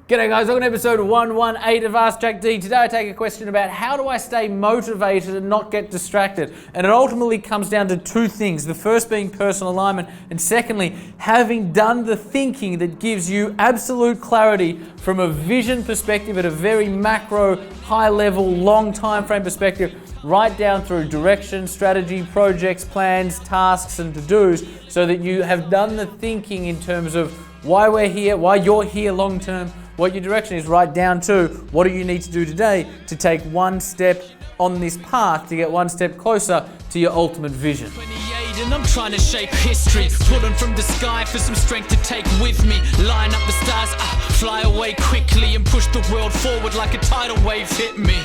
G'day guys, welcome to episode 118 of Ask Jack D. Today I take a question about how do I stay motivated and not get distracted. And it ultimately comes down to two things. The first being personal alignment, and secondly, having done the thinking that gives you absolute clarity from a vision perspective at a very macro, high level, long time frame perspective, right down through direction, strategy, projects, plans, tasks, and to-dos, so that you have done the thinking in terms of why we're here, why you're here long term, what your direction is, right down to what do you need to do today to take one step on this path to get one step closer to your ultimate vision. 28 and I'm trying to shape history, pulling from the sky for some strength to take with me. Line up the stars, fly away quickly and push the world forward like a tidal wave hit me.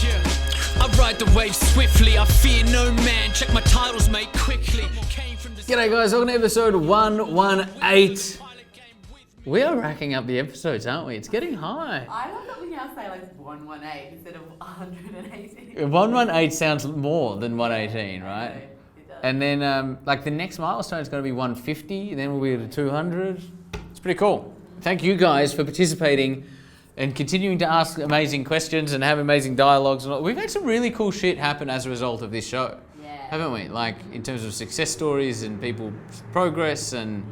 Yeah. I ride the wave swiftly, I fear no man. Check my titles, mate, quickly. G'day guys, welcome to episode 118. We are racking up the episodes, aren't we? It's getting high. I love that we now say like 118 instead of 118. 118 sounds more than 118, right? It does. And then like the next milestone is going to be 150, and then we'll be at 200. It's pretty cool. Thank you guys for participating and continuing to ask amazing questions and have amazing dialogues. We've had some really cool shit happen as a result of this show, haven't we? Like in terms of success stories and people's progress and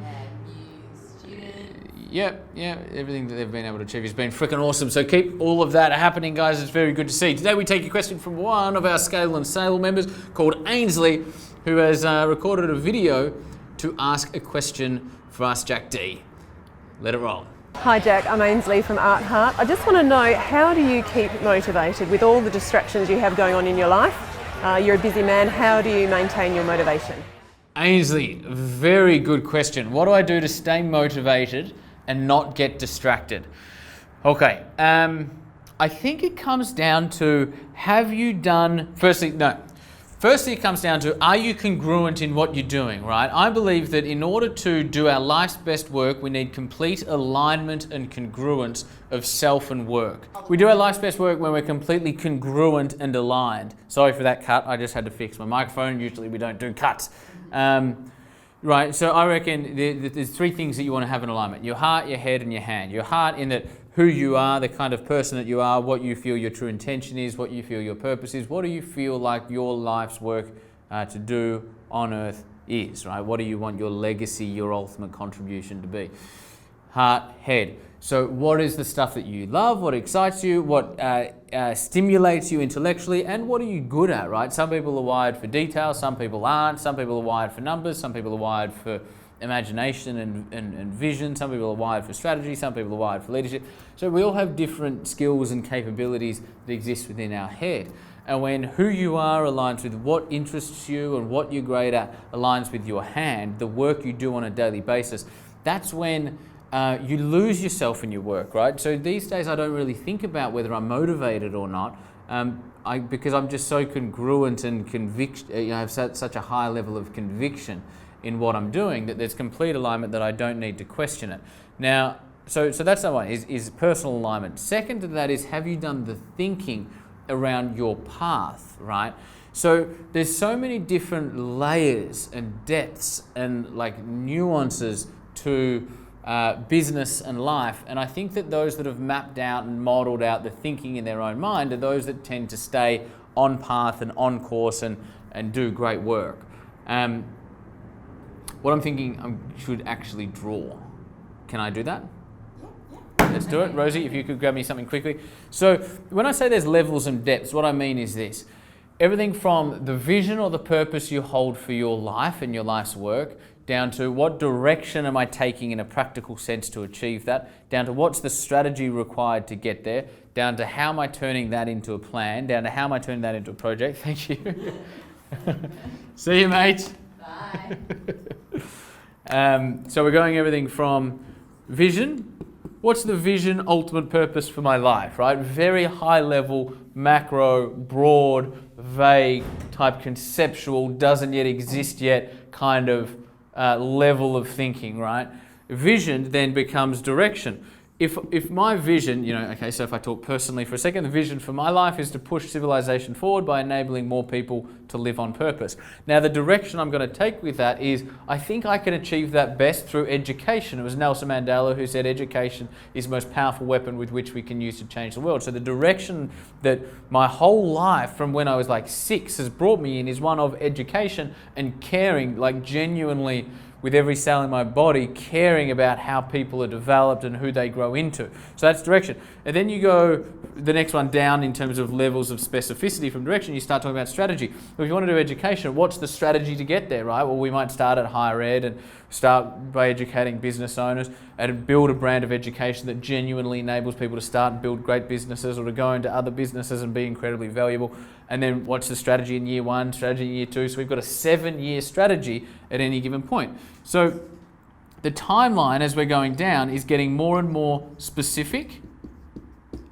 yeah, everything that they've been able to achieve has been freaking awesome. So keep all of that happening, guys. It's very good to see. Today we take a question from one of our Scale and Sail members called Ainsley, who has recorded a video to ask a question for Ask Jack D. Let it roll. Hi Jack, I'm Ainsley from Art Heart. I just want to know, how do you keep motivated with all the distractions you have going on in your life? You're a busy man. How do you maintain your motivation? Ainsley, very good question. What do I do to stay motivated and not get distracted? Okay, I think it comes down to, Firstly, it comes down to, are you congruent in what you're doing, right? I believe that in order to do our life's best work, we need complete alignment and congruence of self and work. We do our life's best work when we're completely congruent and aligned. Sorry for that cut, I just had to fix my microphone. Usually we don't do cuts. Right, so I reckon there's three things that you want to have in alignment: your heart, your head, and your hand. Your heart in that who you are, the kind of person that you are, what you feel your true intention is, what you feel your purpose is, what do you feel like your life's work to do on earth is, right? What do you want your legacy, your ultimate contribution to be? Heart, head. So what is the stuff that you love, what excites you, what stimulates you intellectually, and what are you good at, right? Some people are wired for detail, some people aren't, some people are wired for numbers, some people are wired for imagination and vision, some people are wired for strategy, some people are wired for leadership. So we all have different skills and capabilities that exist within our head. And when who you are aligns with what interests you and what you're great at aligns with your hand, the work you do on a daily basis, that's when you lose yourself in your work, right? So these days I don't really think about whether I'm motivated or not, because I'm just so congruent and I have such a high level of conviction in what I'm doing that there's complete alignment that I don't need to question it. Now, so that's the one, is personal alignment. Second to that is, have you done the thinking around your path, right? So there's so many different layers and depths and like nuances to business and life, and I think that those that have mapped out and modeled out the thinking in their own mind are those that tend to stay on path and on course and do great work. What I'm thinking, I should actually draw. Can I do that? Yeah. Let's do it. Rosie, if you could grab me something quickly. So when I say there's levels and depths, what I mean is this. Everything from the vision or the purpose you hold for your life and your life's work, down to what direction am I taking in a practical sense to achieve that, down to what's the strategy required to get there, down to how am I turning that into a plan, down to how am I turning that into a project. Thank you. See you, mate. Bye. So we're going everything from vision. What's the vision, ultimate purpose for my life, right? Very high level, macro, broad, vague, type conceptual, doesn't yet exist yet kind of level of thinking, right? Vision then becomes direction. if my vision, okay, so if I talk personally for a second, the vision for my life is to push civilization forward by enabling more people to live on purpose. Now, the direction I'm going to take with that is I think I can achieve that best through education. It was Nelson Mandela who said education is the most powerful weapon with which we can use to change the world. So the direction that my whole life from when I was like 6 has brought me in is one of education and caring, like genuinely with every cell in my body, caring about how people are developed and who they grow into. So that's direction. And then you go the next one down in terms of levels of specificity from direction, you start talking about strategy. If you want to do education, what's the strategy to get there, right? Well, we might start at higher ed and start by educating business owners and build a brand of education that genuinely enables people to start and build great businesses or to go into other businesses and be incredibly valuable. And then what's the strategy in year 1, strategy in year 2? So we've got a 7-year strategy at any given point. So the timeline as we're going down is getting more and more specific.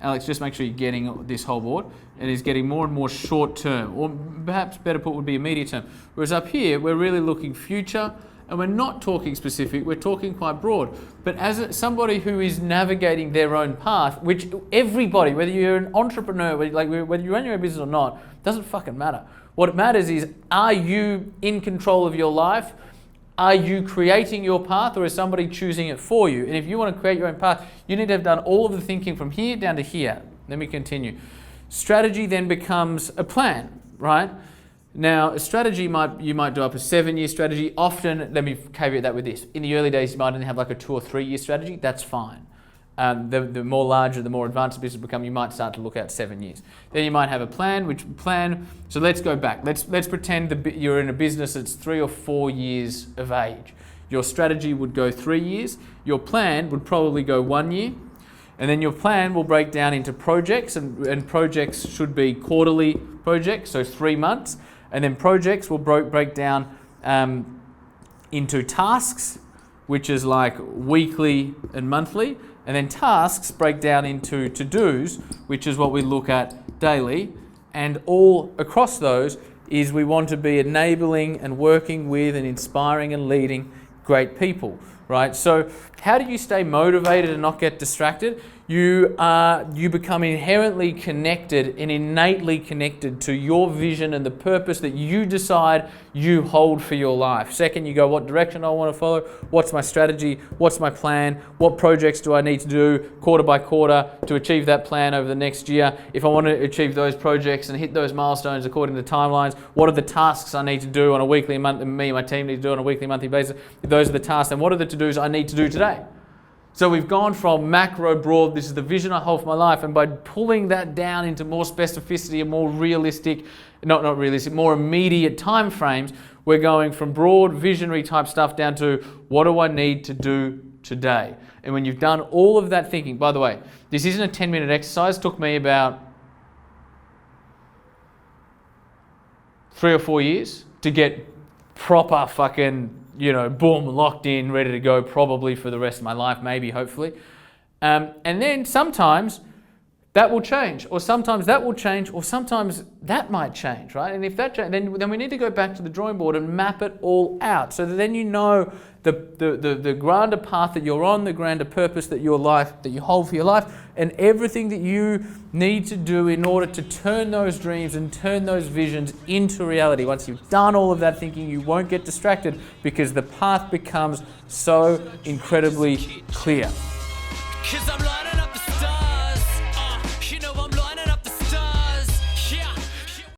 Alex, just make sure you're getting this whole board. And is getting more and more short term, or perhaps better put would be immediate term. Whereas up here, we're really looking future, and we're not talking specific, we're talking quite broad. But as somebody who is navigating their own path, which everybody, whether you're an entrepreneur, whether you run your own business or not, doesn't fucking matter. What matters is, are you in control of your life? Are you creating your path, or is somebody choosing it for you? And if you want to create your own path, you need to have done all of the thinking from here down to here. Let me continue. Strategy then becomes a plan, right? Now, a strategy you might do up a 7-year strategy. Often, let me caveat that with this. In the early days, you might only have like a 2 or 3 year strategy. That's fine. The more larger, the more advanced the business become, you might start to look at 7 years. Then you might have a plan, so let's go back. Let's pretend you're in a business that's 3 or 4 years of age. Your strategy would go 3 years. Your plan would probably go 1 year. And then your plan will break down into projects, and projects should be quarterly projects, so 3 months. And then projects will break down into tasks, which is like weekly and monthly. And then tasks break down into to-dos, which is what we look at daily. And all across those is we want to be enabling and working with and inspiring and leading great people, right? So how do you stay motivated and not get distracted? You become inherently connected and innately connected to your vision and the purpose that you decide you hold for your life. Second, you go, what direction I want to follow? What's my strategy? What's my plan? What projects do I need to do quarter by quarter to achieve that plan over the next year? If I want to achieve those projects and hit those milestones according to timelines, what are the tasks I need to do on a weekly, me and my team need to do on a weekly, monthly basis? If those are the tasks, then what are the to-dos I need to do today? So we've gone from macro, broad, this is the vision I hold for my life, and by pulling that down into more specificity and more realistic, not realistic, more immediate time frames, we're going from broad, visionary type stuff down to what do I need to do today? And when you've done all of that thinking, by the way, this isn't a 10-minute exercise, it took me about 3 or 4 years to get proper fucking, boom, locked in, ready to go, probably for the rest of my life, maybe, hopefully. And then sometimes that will change, or sometimes that will change, or sometimes that might change, right? And if that changes, then we need to go back to the drawing board and map it all out, so that then you know the grander path that you're on, the grander purpose that you hold for your life, and everything that you need to do in order to turn those dreams and turn those visions into reality. Once you've done all of that thinking, you won't get distracted because the path becomes so incredibly clear. 'Cause I'm lining